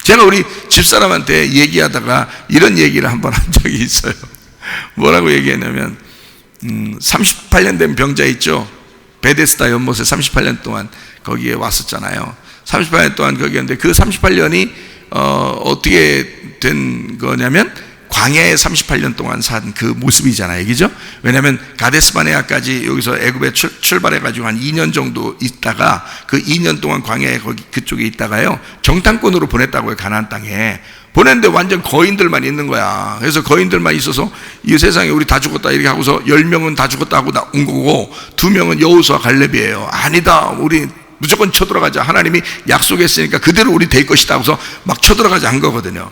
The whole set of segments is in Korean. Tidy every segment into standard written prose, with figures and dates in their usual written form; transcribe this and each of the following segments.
제가 우리 집사람한테 얘기하다가 이런 얘기를 한번 한 적이 있어요. 뭐라고 얘기했냐면 38년 된 병자 있죠. 베데스다 연못에 38년 동안 거기에 왔었잖아요. 38년 동안 거기였는데 그 38년이 어떻게 된 거냐면 광야에 38년 동안 산 그 모습이잖아요. 그죠? 왜냐하면 가데스바네아까지 여기서 애굽에 출발해가지고 한 2년 정도 있다가 그 2년 동안 광야에 거기 그쪽에 있다가요 정탐꾼으로 보냈다고요. 가나안 땅에 보냈는데 완전 거인들만 있는 거야. 그래서 거인들만 있어서 이 세상에 우리 다 죽었다 이렇게 하고서 10명은 다 죽었다 하고 온 거고 2명은 여호수아 갈렙이에요. 아니다, 우리 무조건 쳐들어가자. 하나님이 약속했으니까 그대로 우리 될 것이다 하고서 막 쳐들어가자 한 거거든요.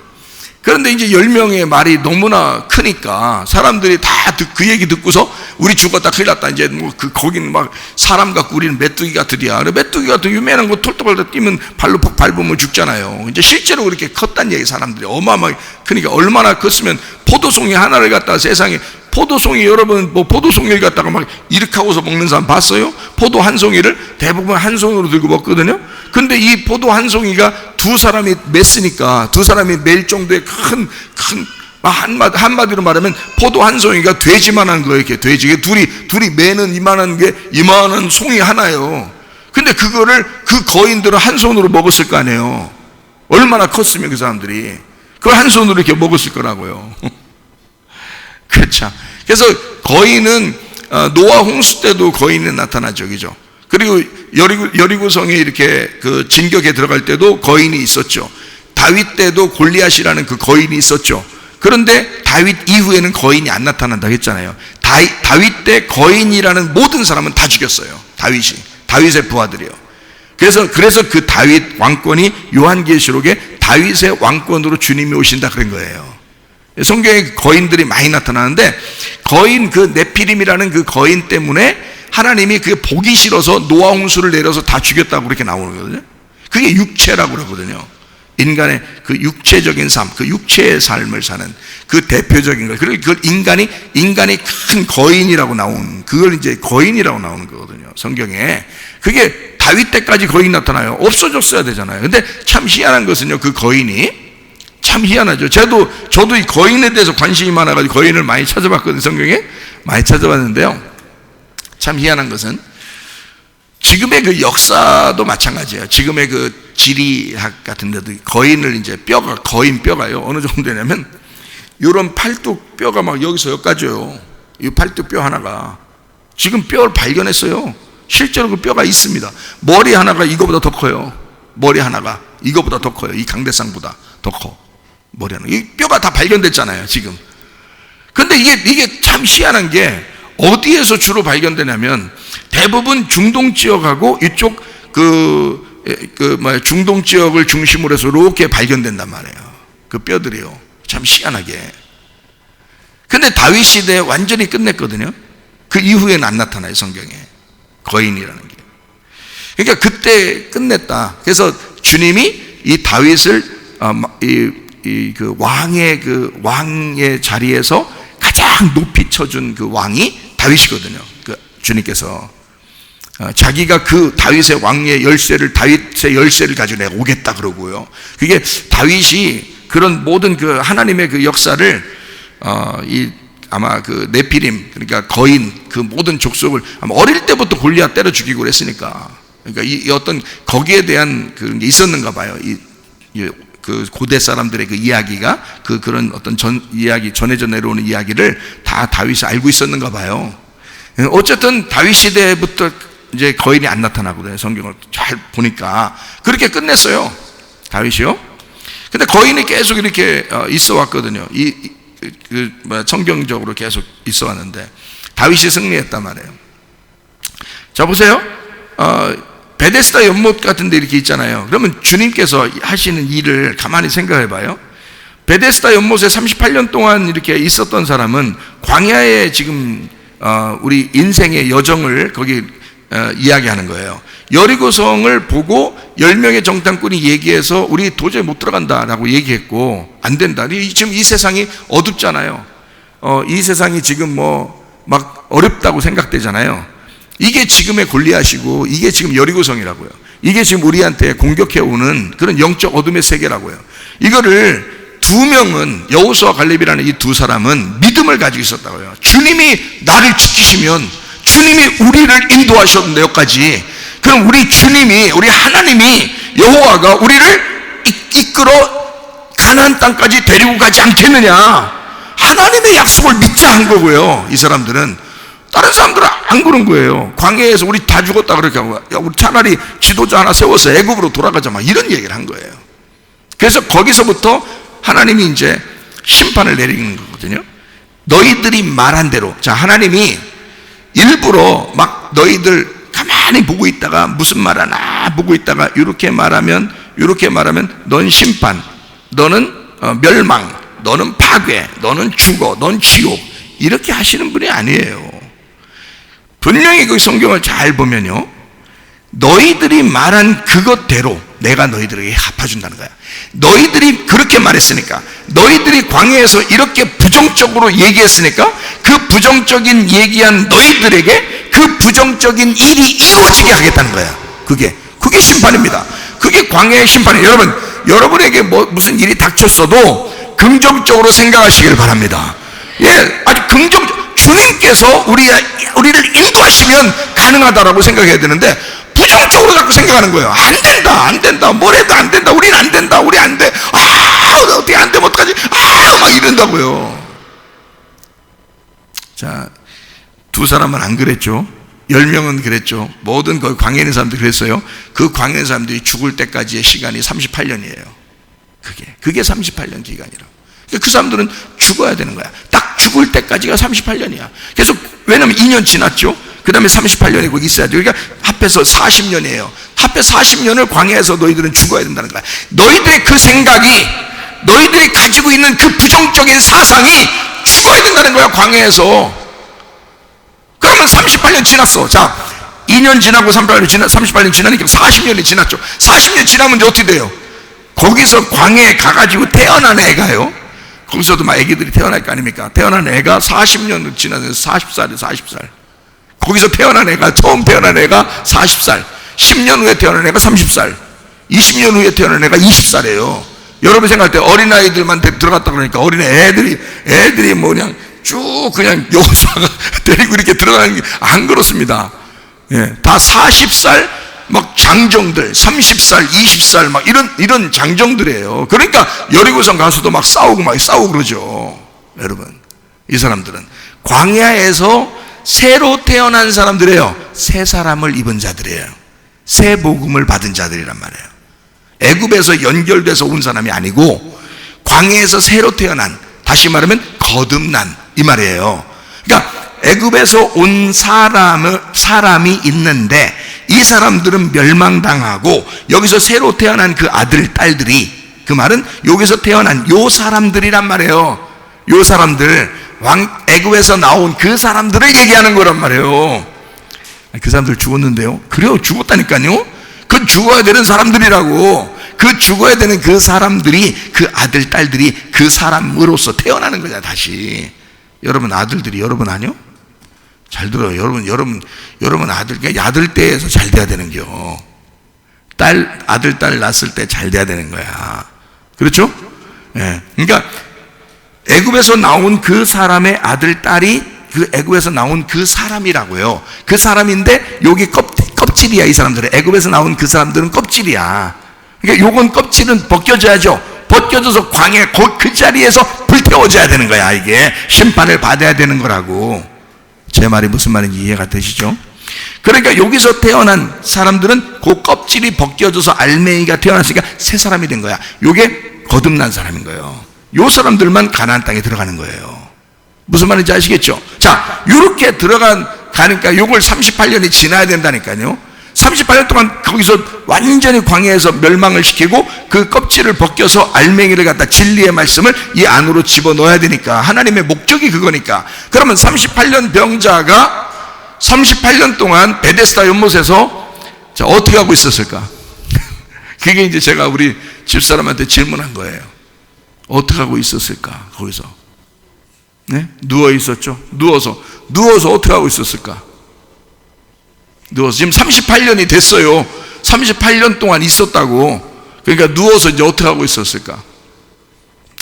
그런데 이제 10명의 말이 너무나 크니까 사람들이 다 그 얘기 듣고서 우리 죽었다 큰일 났다. 이제 뭐 거기는 막 사람 같고 우리는 메뚜기 같으리야. 메뚜기 같은 유명한 거 털떡털떡 뛰면 발로 퍽 밟으면 죽잖아요. 이제 실제로 그렇게 컸단 얘기. 사람들이 어마어마하게. 그러니까 얼마나 컸으면 포도송이 하나를 갖다가 세상에 포도송이, 여러분 뭐 포도송이를 갖다가 막 이렇게 하고서 먹는 사람 봤어요? 포도 한 송이를 대부분 한 송이로 들고 먹거든요. 근데 이 포도 한 송이가 두 사람이 맸으니까 두 사람이 맬 정도의 큰 한마디로 말하면 포도 한 송이가 돼지만한 거예요. 이렇게 돼지 둘이 매는 이만한 송이 하나요. 근데 그거를 그 거인들은 한 손으로 먹었을 거 아니에요. 얼마나 컸으면 그 사람들이 그걸 한 손으로 이렇게 먹었을 거라고요. 그렇죠. 그래서 거인은 노아 홍수 때도 거인이 나타나죠, 그죠? 그리고 여리고성에 이렇게 그 진격에 들어갈 때도 거인이 있었죠. 다윗 때도 골리앗이라는 그 거인이 있었죠. 그런데 다윗 이후에는 거인이 안 나타난다고 했잖아요. 다윗 때 거인이라는 모든 사람은 다 죽였어요. 다윗의 부하들이요. 그래서 그 다윗 왕권이 요한계시록에 다윗의 왕권으로 주님이 오신다 그런 거예요. 성경에 거인들이 많이 나타나는데 거인 그 네피림이라는 그 거인 때문에 하나님이 그게 보기 싫어서 노아 홍수를 내려서 다 죽였다고 그렇게 나오는 거거든요. 그게 육체라고 그러거든요. 인간의 그 육체적인 삶, 그 육체의 삶을 사는 그 대표적인 거. 그걸 인간이 큰 거인이라고 그걸 이제 거인이라고 나오는 거거든요. 성경에. 그게 다윗 때까지 거인 나타나요. 없어졌어야 되잖아요. 근데 참 희한한 것은요, 그 거인이 참 희한하죠. 저도 이 거인에 대해서 관심이 많아가지고 거인을 많이 찾아봤거든요. 성경에 많이 찾아봤는데요. 참 희한한 것은 지금의 그 역사도 마찬가지예요. 지금의 그 지리학 같은 데도 거인을 이제 거인 뼈가요. 어느 정도 되냐면 이런 팔뚝 뼈가 막 여기서 여기까지요. 이 팔뚝 뼈 하나가 지금 뼈를 발견했어요. 실제로 그 뼈가 있습니다. 머리 하나가 이거보다 더 커요. 머리 하나가 이거보다 더 커요. 이 강대상보다 더 커. 머리 하나. 이 뼈가 다 발견됐잖아요, 지금. 근데 이게 참 희한한 게 어디에서 주로 발견되냐면 대부분 중동 지역하고 이쪽 중동 지역을 중심으로 해서 이렇게 발견된단 말이에요. 그 뼈들이요. 참 희한하게. 근데 다윗 시대에 완전히 끝냈거든요. 그 이후에는 안 나타나요, 성경에. 거인이라는 게. 그러니까 그때 끝냈다. 그래서 주님이 이 다윗을 그 왕의 자리에서 가장 높이 쳐준 그 왕이 다윗이거든요. 그 주님께서 자기가 그 다윗의 왕의 다윗의 열쇠를 가지고 내가 오겠다 그러고요. 그게 다윗이 그런 모든 그 하나님의 그 역사를 아마 그 네피림, 그러니까 거인 그 모든 족속을 아마 어릴 때부터 골리앗 때려 죽이고 그랬으니까, 그러니까 이 어떤 거기에 대한 그런 게 있었는가 봐요. 그 고대 사람들의 그 이야기가 그런 어떤 이야기 전해져 내려오는 이야기를 다 다윗이 알고 있었는가 봐요. 어쨌든 다윗 시대부터 이제 거인이 안 나타나거든요. 성경을 잘 보니까 그렇게 끝냈어요, 다윗이요. 근데 거인이 계속 이렇게 있어 왔거든요. 성경적으로 계속 있어 왔는데 다윗이 승리했단 말이에요. 자, 보세요. 베데스다 연못 같은 데 이렇게 있잖아요. 그러면 주님께서 하시는 일을 가만히 생각해 봐요. 베데스다 연못에 38년 동안 이렇게 있었던 사람은 광야에 지금 우리 인생의 여정을 거기 이야기하는 거예요. 여리고성을 보고 10명의 정탐꾼이 얘기해서 우리 도저히 못 들어간다라고 얘기했고 안 된다. 지금 이 세상이 어둡잖아요. 이 세상이 지금 막 어렵다고 생각되잖아요. 이게 지금의 골리앗이고 이게 지금 여리고성이라고요. 이게 지금 우리한테 공격해오는 그런 영적 어둠의 세계라고요. 이거를 두 명은, 여호수아와 갈렙이라는 이 두 사람은 믿음을 가지고 있었다고요. 주님이 나를 지키시면 주님이 우리를 인도하셨는데 여기까지, 그럼 우리 주님이, 우리 하나님이, 여호와가 우리를 이끌어 가나안 땅까지 데리고 가지 않겠느냐, 하나님의 약속을 믿자 한 거고요. 이 사람들은. 다른 사람들은 안 그런 거예요. 광야에서 우리 다 죽었다 그렇게 하고, 야, 우리 차라리 지도자 하나 세워서 애굽으로 돌아가자, 막 이런 얘기를 한 거예요. 그래서 거기서부터 하나님이 이제 심판을 내리는 거거든요. 너희들이 말한 대로. 자, 하나님이 일부러 막 너희들 가만히 보고 있다가 무슨 말 하나 보고 있다가 이렇게 말하면 넌 심판, 너는 멸망, 너는 파괴, 너는 죽어, 넌 지옥, 이렇게 하시는 분이 아니에요. 분명히 그 성경을 잘 보면요, 너희들이 말한 그것대로 내가 너희들에게 갚아준다는 거야. 너희들이 그렇게 말했으니까, 너희들이 광야에서 이렇게 부정적으로 얘기했으니까, 그 부정적인 얘기한 너희들에게 그 부정적인 일이 이루어지게 하겠다는 거야. 그게 심판입니다. 그게 광야의 심판이에요. 여러분에게 무슨 일이 닥쳤어도 긍정적으로 생각하시길 바랍니다. 예, 아주 주님께서 우리를 인도하시면 가능하다라고 생각해야 되는데, 부정적으로 자꾸 생각하는 거예요. 안 된다, 뭐래도 안 된다, 우린 안 된다, 우리 안 돼, 어떻게 안 되면 어떡하지, 막 이런다고요. 자, 두 사람은 안 그랬죠. 10명은 그랬죠. 모든 그 광야에 있는 사람들이 그랬어요. 그 광야에 있는 사람들이 죽을 때까지의 시간이 38년이에요. 그게 38년 기간이라고. 그 사람들은 죽어야 되는 거야. 딱 죽을 때까지가 38년이야. 그래서 왜냐면 2년 지났죠. 그 다음에 38년이고 있어야죠. 그러니까 합해서 40년이에요. 합해 40년을 광야에서 너희들은 죽어야 된다는 거야. 너희들의 그 생각이, 너희들이 가지고 있는 그 부정적인 사상이 죽어야 된다는 거야, 광야에서. 그러면 38년 지났어. 자, 2년 지나고 38년 지나니까 40년이 지났죠. 40년 지나면 이제 어떻게 돼요? 거기서 광야에 가가지고 태어난 애가요, 거기서도 막 애기들이 태어날 거 아닙니까? 태어난 애가 40년 지나서 40살이에요. 40살. 거기서 태어난 애가, 처음 태어난 애가 40살, 10년 후에 태어난 애가 30살, 20년 후에 태어난 애가 20살이에요. 여러분 생각할 때 어린아이들만 들어갔다 그러니까 애들이 뭐 그냥 쭉 그냥 여호수아가 데리고 이렇게 들어가는 게 안 그렇습니다. 예, 다 40살, 막 장정들, 30살, 20살, 막 이런 장정들이에요. 그러니까 여리고성 가서도 막 싸우고 그러죠. 여러분, 이 사람들은 광야에서 새로 태어난 사람들이에요. 새 사람을 입은 자들이에요. 새 복음을 받은 자들이란 말이에요. 애굽에서 연결돼서 온 사람이 아니고 광야에서 새로 태어난, 다시 말하면 거듭난, 이 말이에요. 그러니까 애굽에서 온 사람이 있는데 이 사람들은 멸망당하고 여기서 새로 태어난 그 아들, 딸들이, 그 말은 여기서 태어난 요 사람들이란 말이에요. 요 사람들, 애굽에서 나온 그 사람들을 얘기하는 거란 말이에요. 그 사람들 죽었는데요? 그래요, 죽었다니까요. 그 죽어야 되는 사람들이라고. 그 죽어야 되는 그 사람들이, 그 아들, 딸들이 그 사람으로서 태어나는 거잖아, 다시. 여러분 아들들이 여러분 아니요? 잘 들어요. 여러분 아들 때에서 잘 돼야 되는겨. 아들, 딸 낳았을 때 잘 돼야 되는 거야. 그렇죠? 예. 그러니까 애굽에서 나온 그 사람의 아들, 딸이 그 애굽에서 나온 그 사람이라고요. 그 사람인데 여기 껍질이야, 이 사람들은. 애굽에서 나온 그 사람들은 껍질이야. 그러니까 요건 껍질은 벗겨져야죠. 벗겨져서 광야 그 자리에서 불태워져야 되는 거야. 이게 심판을 받아야 되는 거라고. 제 말이 무슨 말인지 이해가 되시죠? 그러니까 여기서 태어난 사람들은 그 껍질이 벗겨져서 알맹이가 태어났으니까 새 사람이 된 거야. 요게 거듭난 사람인 거예요. 요 사람들만 가나안 땅에 들어가는 거예요. 무슨 말인지 아시겠죠? 자, 요렇게 가니까 요걸 38년이 지나야 된다니까요. 38년 동안 거기서 완전히 광야에서 멸망을 시키고 그 껍질을 벗겨서 알맹이를 갖다 진리의 말씀을 이 안으로 집어넣어야 되니까, 하나님의 목적이 그거니까. 그러면 38년 병자가 38년 동안 베데스다 연못에서 자, 어떻게 하고 있었을까? 그게 이제 제가 우리 집사람한테 질문한 거예요. 어떻게 하고 있었을까? 거기서 네? 누워 있었죠. 누워서 어떻게 하고 있었을까? 누워서 지금 38년이 됐어요. 38년 동안 있었다고. 그러니까 누워서 이제 어떻게 하고 있었을까?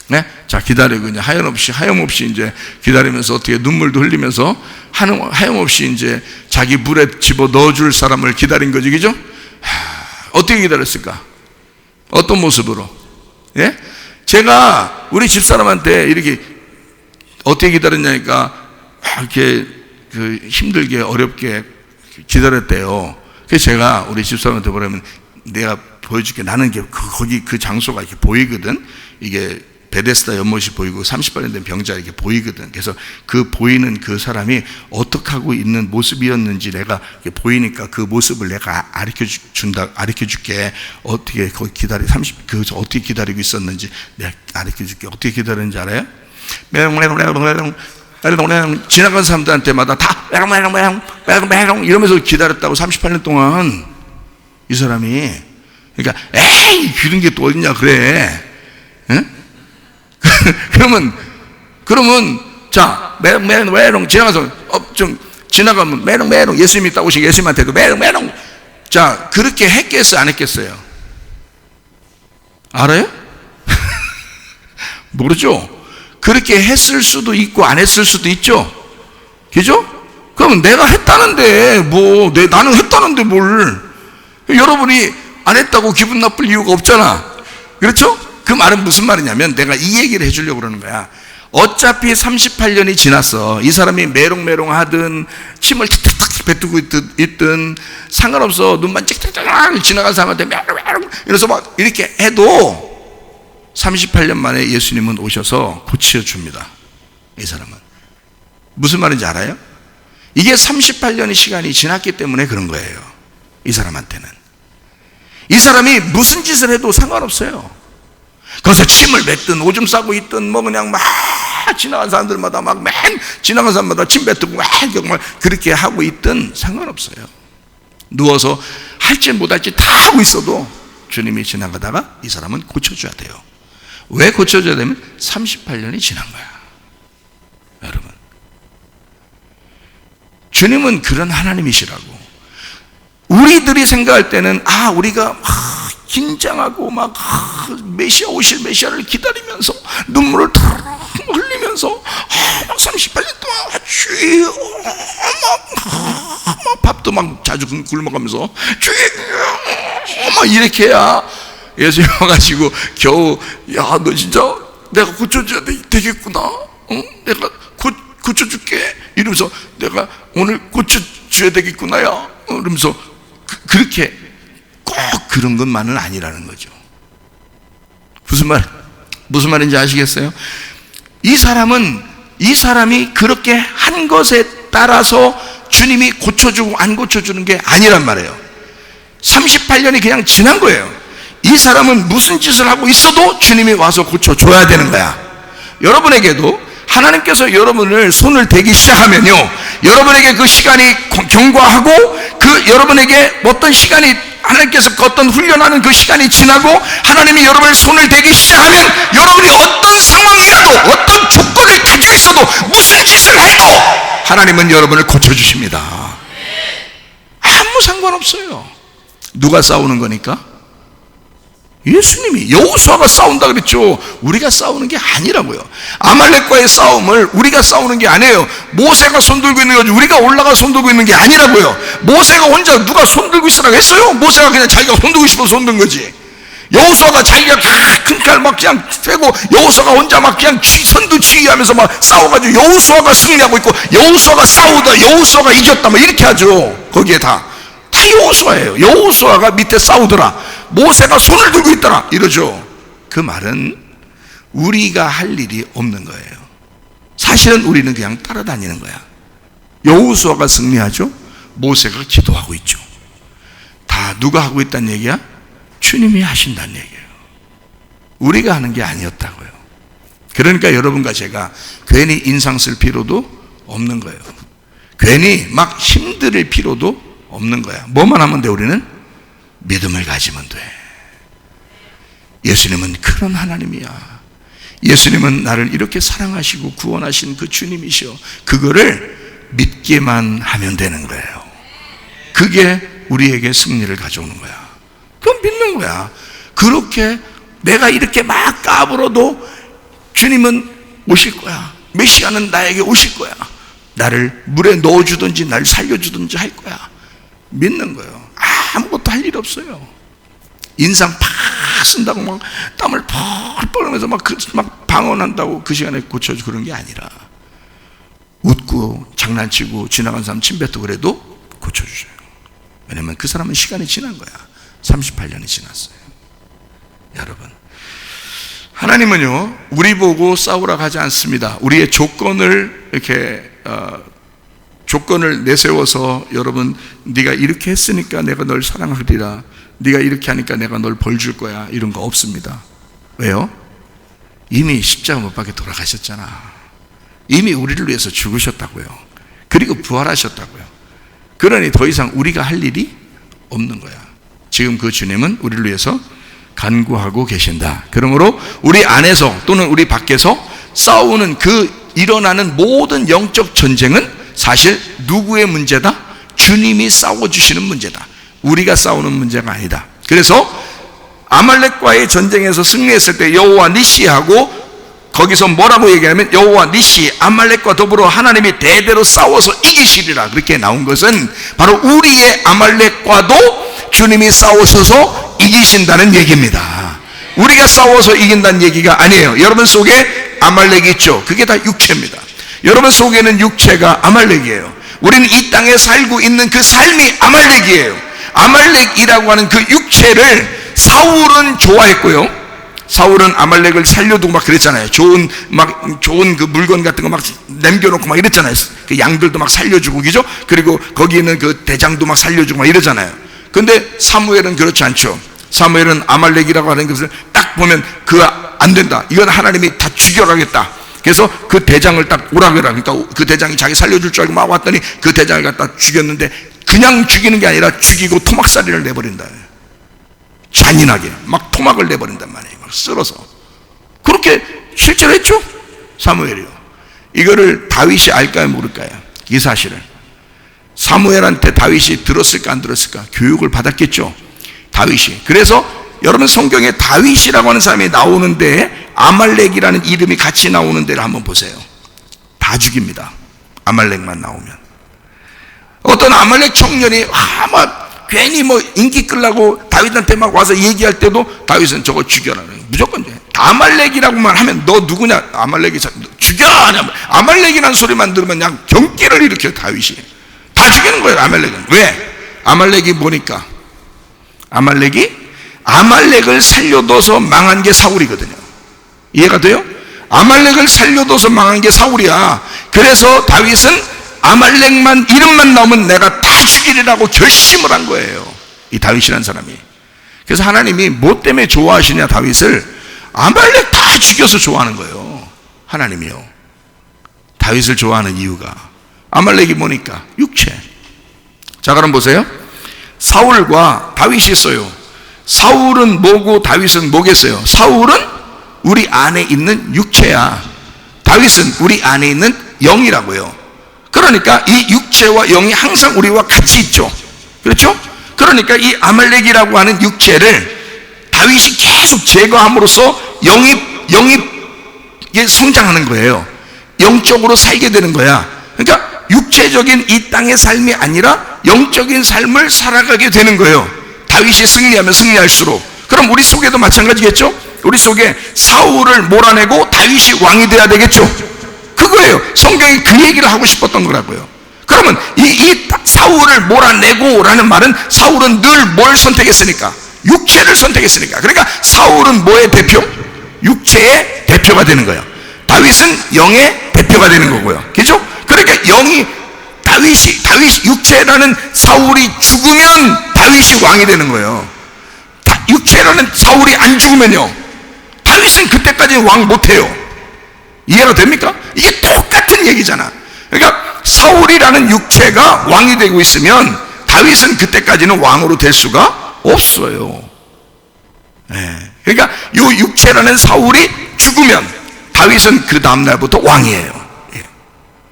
네? 자, 기다리고 이제 하염없이 이제 기다리면서 어떻게 눈물도 흘리면서 하염없이 이제 자기 물에 집어 넣어줄 사람을 기다린 거지, 그죠? 어떻게 기다렸을까? 어떤 모습으로? 예? 제가 우리 집사람한테 이렇게 어떻게 기다렸냐니까 이렇게 힘들게 어렵게 기다렸대요. 그래서 제가 우리 집사람한테 뭐라면, 내가 보여줄게. 나는 거기 그 장소가 이렇게 보이거든. 이게 베데스다 연못이 보이고 38년 된 병자 이렇게 보이거든. 그래서 그 보이는 그 사람이 어떻게 하고 있는 모습이었는지 내가 보이니까 그 모습을 내가 가르쳐 줄게. 어떻게 거기 어떻게 기다리고 있었는지 내가 가르쳐 줄게. 어떻게 기다렸는지 알아요? 지나간 사람들한테마다 다 이러면서 기다렸다고. 38년 동안 이 사람이. 그러니까 에이 그런 게 또 어딨냐 그래. 응? 그러면 자 메롱 지나가서 좀 지나가면 메롱 예수님이 딱 오시고 예수님한테도 메롱. 자, 그렇게 했겠어요 안 했겠어요? 알아요? 모르죠. 그렇게 했을 수도 있고 안 했을 수도 있죠. 그죠? 그러면 내가 했다는데 나는 했다는데 뭘? 여러분이 안 했다고 기분 나쁠 이유가 없잖아. 그렇죠? 그 말은 무슨 말이냐면 내가 이 얘기를 해주려고 그러는 거야. 어차피 38년이 지났어. 이 사람이 메롱메롱 하든 침을 탁탁 뱉고 있든 상관없어. 눈만 찍찍찍 지나간 사람한테 메롱메롱 이래서 막 이렇게 해도 38년 만에 예수님은 오셔서 고쳐줍니다. 이 사람은. 무슨 말인지 알아요? 이게 38년의 시간이 지났기 때문에 그런 거예요. 이 사람한테는. 이 사람이 무슨 짓을 해도 상관없어요. 거기서 침을 뱉든 오줌 싸고 있든 그냥 막 지나간 사람들마다 지나간 사람마다 침 뱉고 정말 그렇게 하고 있든 상관없어요. 누워서 할지 못할지 다 하고 있어도 주님이 지나가다가 이 사람은 고쳐줘야 돼요. 왜 고쳐줘야 되면 38년이 지난 거야. 여러분, 주님은 그런 하나님이시라고. 우리들이 생각할 때는 우리가 긴장하고 메시아 오실 메시아를 기다리면서 눈물을 흘리면서 38년 동안 밥도 자주 굶어가면서 이렇게 해야 예수님 와가지고 겨우 너 진짜 내가 고쳐줘야 되겠구나. 내가 고쳐줄게 이러면서 내가 오늘 고쳐줘야 되겠구나야 이러면서 그렇게 꼭 그런 것만은 아니라는 거죠. 무슨 말인지 아시겠어요? 이 사람이 그렇게 한 것에 따라서 주님이 고쳐주고 안 고쳐주는 게 아니란 말이에요. 38년이 그냥 지난 거예요. 이 사람은 무슨 짓을 하고 있어도 주님이 와서 고쳐줘야 되는 거야. 여러분에게도 하나님께서 여러분을 손을 대기 시작하면요, 여러분에게 그 시간이 경과하고 여러분에게 어떤 시간이 하나님께서 어떤 훈련하는 그 시간이 지나고 하나님이 여러분의 손을 대기 시작하면 여러분이 어떤 상황이라도 어떤 조건을 가지고 있어도 무슨 짓을 해도 하나님은 여러분을 고쳐주십니다. 아무 상관없어요. 누가 싸우는 거니까? 예수님이. 여호수아가 싸운다 그랬죠. 우리가 싸우는 게 아니라고요. 아말렉과의 싸움을 우리가 싸우는 게 아니에요. 모세가 손들고 있는 거지 우리가 올라가 손들고 있는 게 아니라고요. 모세가 혼자 누가 손들고 있으라고 했어요? 모세가 그냥 자기가 손들고 싶어서 손든 거지. 여호수아가 자기가 큰 칼 막 그냥 펴고 여호수아가 혼자 막 그냥 선두치기하면서 막 싸워가지고 여호수아가 승리하고 있고 여호수아가 싸우다 여호수아가 이겼다 막 이렇게 하죠. 거기에 다 여호수아예요. 여호수아가 밑에 싸우더라. 모세가 손을 들고 있더라 이러죠. 그 말은 우리가 할 일이 없는 거예요. 사실은 우리는 그냥 따라다니는 거야. 여호수아가 승리하죠. 모세가 기도하고 있죠. 다 누가 하고 있다는 얘기야? 주님이 하신다는 얘기예요. 우리가 하는 게 아니었다고요. 그러니까 여러분과 제가 괜히 인상 쓸 필요도 없는 거예요. 괜히 막 힘들 필요도 없는 거야. 뭐만 하면 돼? 우리는 믿음을 가지면 돼. 예수님은 그런 하나님이야. 예수님은 나를 이렇게 사랑하시고 구원하신 그 주님이셔. 그거를 믿기만 하면 되는 거예요. 그게 우리에게 승리를 가져오는 거야. 그건 믿는 거야. 그렇게 내가 이렇게 막 까불어도 주님은 오실 거야. 메시아는 나에게 오실 거야. 나를 물에 넣어주든지 나를 살려주든지 할 거야. 믿는 거예요. 아무것도 할 일 없어요. 인상 팍 쓴다고 막 땀을 펄펄 흘리면서 막 방언한다고 그 시간에 고쳐주고 그런 게 아니라 웃고 장난치고 지나간 사람 침 뱉고 그래도 고쳐주셔요. 왜냐면 그 사람은 시간이 지난 거야. 38년이 지났어요. 여러분, 하나님은요 우리 보고 싸우라고 하지 않습니다. 우리의 조건을 이렇게 조건을 내세워서 여러분 네가 이렇게 했으니까 내가 널 사랑하리라, 네가 이렇게 하니까 내가 널 벌 줄 거야, 이런 거 없습니다. 왜요? 이미 십자가 못 박에 돌아가셨잖아. 이미 우리를 위해서 죽으셨다고요. 그리고 부활하셨다고요. 그러니 더 이상 우리가 할 일이 없는 거야. 지금 그 주님은 우리를 위해서 간구하고 계신다. 그러므로 우리 안에서 또는 우리 밖에서 싸우는 그 일어나는 모든 영적 전쟁은 사실 누구의 문제다? 주님이 싸워주시는 문제다. 우리가 싸우는 문제가 아니다. 그래서 아말렉과의 전쟁에서 승리했을 때 여호와 니시하고 거기서 뭐라고 얘기하면 여호와 니시, 아말렉과 더불어 하나님이 대대로 싸워서 이기시리라 그렇게 나온 것은 바로 우리의 아말렉과도 주님이 싸우셔서 이기신다는 얘기입니다. 우리가 싸워서 이긴다는 얘기가 아니에요. 여러분 속에 아말렉이 있죠. 그게 다 육체입니다. 여러분 속에는 육체가 아말렉이에요. 우리는 이 땅에 살고 있는 그 삶이 아말렉이에요. 아말렉이라고 하는 그 육체를 사울은 좋아했고요. 사울은 아말렉을 살려두고 막 그랬잖아요. 좋은 그 물건 같은 거 막 남겨놓고 막 이랬잖아요. 그 양들도 막 살려주고, 그죠? 그리고 거기 있는 그 대장도 막 살려주고 막 이러잖아요. 근데 사무엘은 그렇지 않죠. 사무엘은 아말렉이라고 하는 것을 딱 보면 안 된다. 이건 하나님이 다 죽여가겠다. 그래서 그 대장을 딱 오라고 해라. 그러니까 그 대장이 자기 살려줄 줄 알고 막 왔더니 그 대장을 갖다 죽였는데 그냥 죽이는 게 아니라 죽이고 토막살이를 내버린다. 잔인하게 막 토막을 내버린단 말이에요. 막 쓸어서. 그렇게 실제로 했죠? 사무엘이요. 이거를 다윗이 알까요, 모를까요? 이 사실을. 사무엘한테 다윗이 들었을까 안 들었을까? 교육을 받았겠죠, 다윗이. 그래서 여러분 성경에 다윗이라고 하는 사람이 나오는데 아말렉이라는 이름이 같이 나오는 데를 한번 보세요. 다 죽입니다. 아말렉만 나오면. 어떤 아말렉 청년이 막 괜히 뭐 인기 끌라고 다윗한테 막 와서 얘기할 때도 다윗은 저거 죽여라. 무조건 아말렉이라고만 하면 너 누구냐? 아말렉이 죽여! 아말렉이라는 소리만 들으면 그냥 경기를 일으켜. 다윗이 다 죽이는 거예요. 아말렉은. 왜? 아말렉이 뭐니까? 아말렉을 살려둬서 망한 게 사울이거든요. 이해가 돼요? 아말렉을 살려둬서 망한 게 사울이야. 그래서 다윗은 아말렉만 이름만 나오면 내가 다 죽이리라고 결심을 한 거예요, 이 다윗이라는 사람이. 그래서 하나님이 뭐 때문에 좋아하시냐, 다윗을? 아말렉 다 죽여서 좋아하는 거예요, 하나님이요. 다윗을 좋아하는 이유가 아말렉이 뭐니까? 육체. 자, 그럼 보세요. 사울과 다윗이 있어요. 사울은 뭐고 다윗은 뭐겠어요? 사울은 우리 안에 있는 육체야. 다윗은 우리 안에 있는 영이라고요. 그러니까 이 육체와 영이 항상 우리와 같이 있죠. 그렇죠? 그러니까 이 아말렉이라고 하는 육체를 다윗이 계속 제거함으로써 영이 성장하는 거예요. 영적으로 살게 되는 거야. 그러니까 육체적인 이 땅의 삶이 아니라 영적인 삶을 살아가게 되는 거예요. 다윗이 승리하면 승리할수록. 그럼 우리 속에도 마찬가지겠죠? 우리 속에 사울을 몰아내고 다윗이 왕이 돼야 되겠죠? 그거예요. 성경이 그 얘기를 하고 싶었던 거라고요. 그러면 이 사울을 몰아내고 라는 말은 사울은 늘 뭘 선택했으니까? 육체를 선택했으니까. 그러니까 사울은 뭐의 대표? 육체의 대표가 되는 거예요. 다윗은 영의 대표가 되는 거고요. 그죠? 그러니까 다윗 육체라는 사울이 죽으면 다윗이 왕이 되는 거예요. 육체라는 사울이 안 죽으면요, 다윗은 그때까지 왕 못해요. 이해가 됩니까? 이게 똑같은 얘기잖아. 그러니까 사울이라는 육체가 왕이 되고 있으면 다윗은 그때까지는 왕으로 될 수가 없어요. 그러니까 이 육체라는 사울이 죽으면 다윗은 그 다음날부터 왕이에요.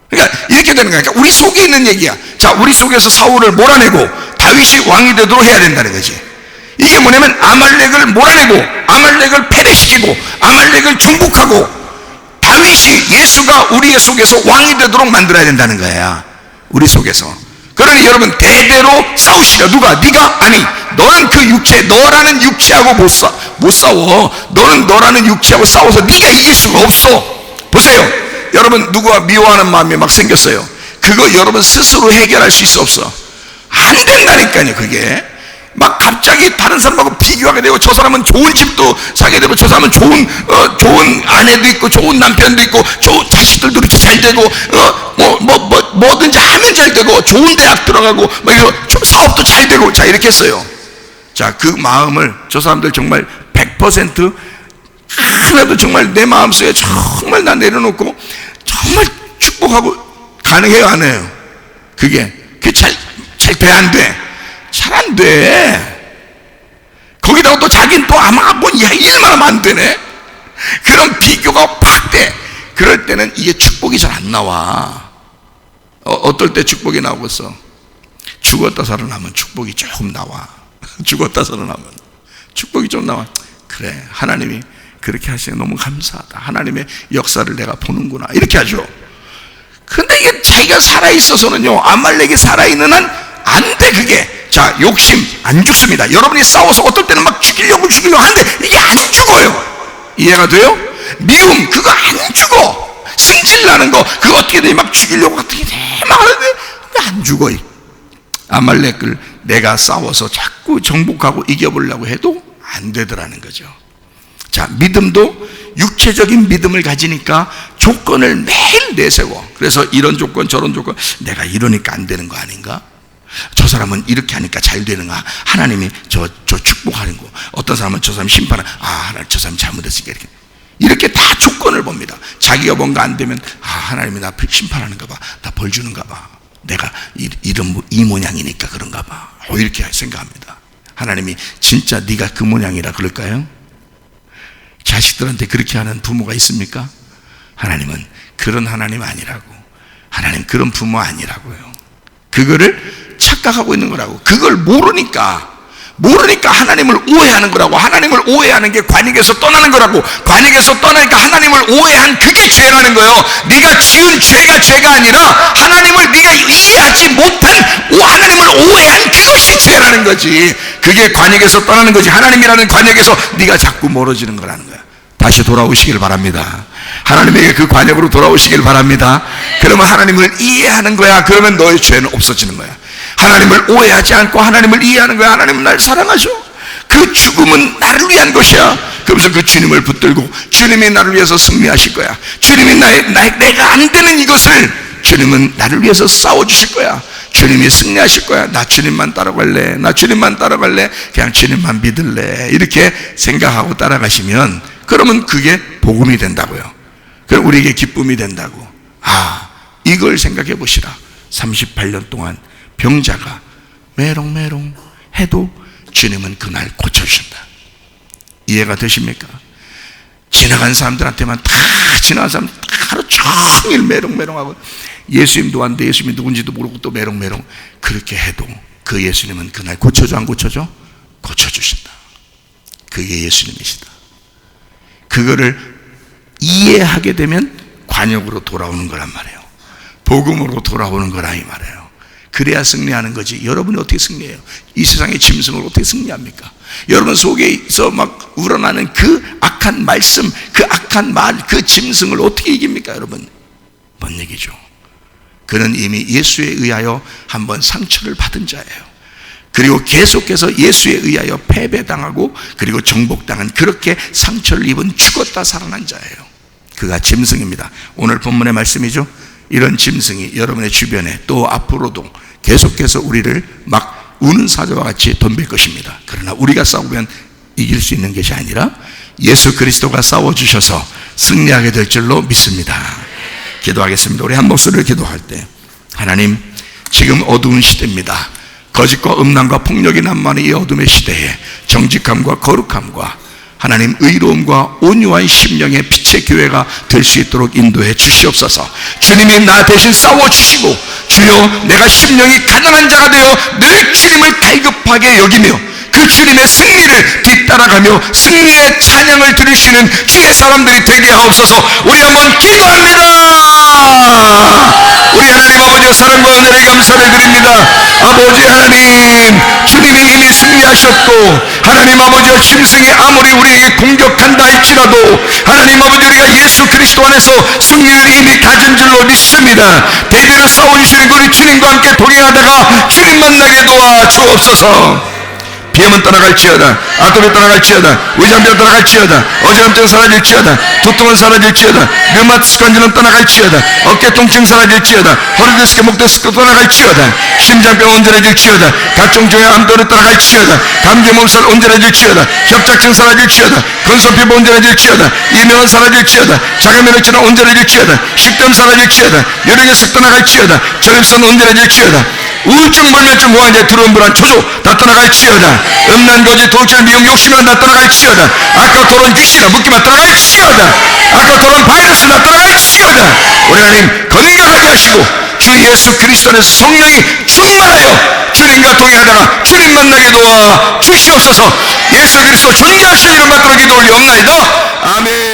그러니까 이렇게 되는 거니까 우리 속에 있는 얘기야. 자, 우리 속에서 사울을 몰아내고 다윗이 왕이 되도록 해야 된다는 거지. 이게 뭐냐면 아말렉을 몰아내고 아말렉을 패배시키고 아말렉을 정복하고 다윗이 예수가 우리의 속에서 왕이 되도록 만들어야 된다는 거야. 우리 속에서. 그러니 여러분 대대로 싸우시라. 누가? 네가? 아니, 너는 그 육체, 너라는 육체하고 못 싸워. 너는 너라는 육체하고 싸워서 네가 이길 수가 없어. 보세요, 여러분 누구와 미워하는 마음이 막 생겼어요. 그거 여러분 스스로 해결할 수 있어 없어? 안 된다니까요. 그게 막 갑자기 다른 사람하고 비교하게 되고, 저 사람은 좋은 집도 사게 되고, 저 사람은 좋은 아내도 있고, 좋은 남편도 있고, 좋은 자식들도 이렇게 잘 되고, 뭐든지 하면 잘 되고, 좋은 대학 들어가고, 좀 사업도 잘 되고, 자, 이렇게 했어요. 자, 그 마음을 저 사람들 정말 100% 하나도 정말 내 마음속에 정말 나 내려놓고 정말 축복하고 가능해요, 안 해요? 그게 잘 돼, 안 돼? 잘 안 돼. 거기다가 또 자기는 또 아마 일만 하면 안 되네. 그런 비교가 팍 돼. 그럴 때는 이게 축복이 잘 안 나와. 어떨 때 축복이 나오겠어? 죽었다 살아나면 축복이 조금 나와. 죽었다 살아나면 축복이 좀 나와. 그래, 하나님이 그렇게 하시니 너무 감사하다. 하나님의 역사를 내가 보는구나. 이렇게 하죠. 근데 이게 자기가 살아있어서는요, 아말렉이 살아있는 한 안 돼, 그게. 자, 욕심 안 죽습니다. 여러분이 싸워서 어떨 때는 막 죽이려고 하는데 이게 안 죽어요. 이해가 돼요? 미움, 그거 안 죽어. 승질나는 거, 그거 어떻게든 막 죽이려고 어떻게 막 하는데 안 죽어. 아말렉을 내가 싸워서 자꾸 정복하고 이겨보려고 해도 안 되더라는 거죠. 자, 믿음도 육체적인 믿음을 가지니까 조건을 매일 내세워. 그래서 이런 조건 저런 조건, 내가 이러니까 안 되는 거 아닌가? 저 사람은 이렇게 하니까 잘 되는가? 하나님이 저 축복하는 거. 어떤 사람은 저 사람 심판은, 하나님 저 사람 잘못했으니까 이렇게 다 조건을 봅니다. 자기가 뭔가 안 되면, 하나님이 나 심판하는가 봐, 나 벌 주는가 봐, 내가 이 모양이니까 그런가 봐, 이렇게 생각합니다. 하나님이 진짜 네가 그 모양이라 그럴까요? 자식들한테 그렇게 하는 부모가 있습니까? 하나님은 그런 하나님 아니라고. 하나님 그런 부모 아니라고요. 그거를 착각하고 있는 거라고. 그걸 모르니까 하나님을 오해하는 거라고. 하나님을 오해하는 게 관역에서 떠나는 거라고. 관역에서 떠나니까 하나님을 오해한 그게 죄라는 거예요. 네가 지은 죄가 죄가 아니라 하나님을 네가 이해하지 못한 하나님을 오해한 그것이 죄라는 거지. 그게 관역에서 떠나는 거지. 하나님이라는 관역에서 네가 자꾸 멀어지는 거라는 거야. 다시 돌아오시길 바랍니다. 하나님에게 그 관역으로 돌아오시길 바랍니다. 그러면 하나님을 이해하는 거야. 그러면 너의 죄는 없어지는 거야. 하나님을 오해하지 않고 하나님을 이해하는 거야. 하나님은 나를 사랑하셔. 그 죽음은 나를 위한 것이야. 그러면서 그 주님을 붙들고 주님이 나를 위해서 승리하실 거야. 주님이 내가 안 되는 이것을 주님은 나를 위해서 싸워주실 거야. 주님이 승리하실 거야. 나 주님만 따라갈래. 나 주님만 따라갈래. 그냥 주님만 믿을래. 이렇게 생각하고 따라가시면, 그러면 그게 복음이 된다고요. 그럼 우리에게 기쁨이 된다고. 이걸 생각해 보시라. 38년 동안 병자가 메롱메롱 해도 주님은 그날 고쳐주신다. 이해가 되십니까? 지나간 사람들한테만 지나간 사람들 하루 종일 메롱메롱하고, 예수님도 왔는데 예수님이 누군지도 모르고 또 메롱메롱 그렇게 해도 그 예수님은 그날 고쳐줘, 안 고쳐줘? 고쳐주신다. 그게 예수님이시다. 그거를 이해하게 되면 관역으로 돌아오는 거란 말이에요. 복음으로 돌아오는 거라 이 말이에요. 그래야 승리하는 거지. 여러분이 어떻게 승리해요? 이 세상의 짐승을 어떻게 승리합니까? 여러분 속에서 막 우러나는 그 악한 말씀, 그 악한 말, 그 짐승을 어떻게 이깁니까? 여러분, 뭔 얘기죠? 그는 이미 예수에 의하여 한번 상처를 받은 자예요. 그리고 계속해서 예수에 의하여 패배당하고 그리고 정복당한, 그렇게 상처를 입은 죽었다 살아난 자예요. 그가 짐승입니다. 오늘 본문의 말씀이죠. 이런 짐승이 여러분의 주변에 또 앞으로도 계속해서 우리를 막 우는 사자와 같이 덤빌 것입니다. 그러나 우리가 싸우면 이길 수 있는 것이 아니라 예수 그리스도가 싸워주셔서 승리하게 될 줄로 믿습니다. 기도하겠습니다. 우리 한 목소리를 기도할 때, 하나님, 지금 어두운 시대입니다. 거짓과 음란과 폭력이 난무하는 이 어둠의 시대에 정직함과 거룩함과 하나님 의로움과 온유한 심령의 빛의 교회가 될 수 있도록 인도해 주시옵소서. 주님이 나 대신 싸워주시고, 주여 내가 심령이 가난한 자가 되어 늘 주님을 갈급하게 여기며 그 주님의 승리를 뒤따라가며 승리의 찬양을 들으시는 주의 사람들이 되게 하옵소서. 우리 한번 기도합니다. 우리 하나님 아버지의 사랑과 은혜를 감사를 드립니다. 아버지 하나님, 주님이 이미 승리하셨고, 하나님 아버지의 짐승이 아무리 우리에게 공격한다 할지라도 하나님 아버지 우리가 예수 그리스도 안에서 승리를 이미 가진 줄로 믿습니다. 대대로 싸워주시는 우리 주님과 함께 동행하다가 주님 만나게 도와 주옵소서. 비염은 떠나갈지어다, 아토피 떠나갈지어다, 위장병 떠나갈지어다, 어지럼증 사라질지어다, 두통은 사라질지어다, 류마티스 관절은 떠나갈지어다, 어깨 통증 사라질지어다, 허리디스크 목디스크 떠나갈지어다, 심장병 온전해질지어다, 각종 종의 암도를 떠나갈지어다, 감기 몸살 온전해질지어다, 협착증 사라질지어다, 건선피부 온전해질지어다, 이명은 사라질지어다, 자가면역질은 온전해질지어다, 식담 사라질지어다, 여력에서 떠나갈지어다, 저립선 온전해질지어다, 우울증, 불면증, 무한제, 두려움, 불안, 초조 다 떠나갈지어다, 음란, 거짓, 도둑질, 미움, 욕심은 다 떠나갈지어다, 악과 토론, 귀신아, 묶기만 떠나갈지어다, 악과 토론, 바이러스 다 떠나갈지어다. 우리 하나님 건강하게 하시고 주 예수 그리스도 안에서 성령이 충만하여 주님과 동행하다가 주님 만나게 도와 주시옵소서. 예수 그리스도 존귀하신 이름 받들어 기도 올리옵나이다. 아멘.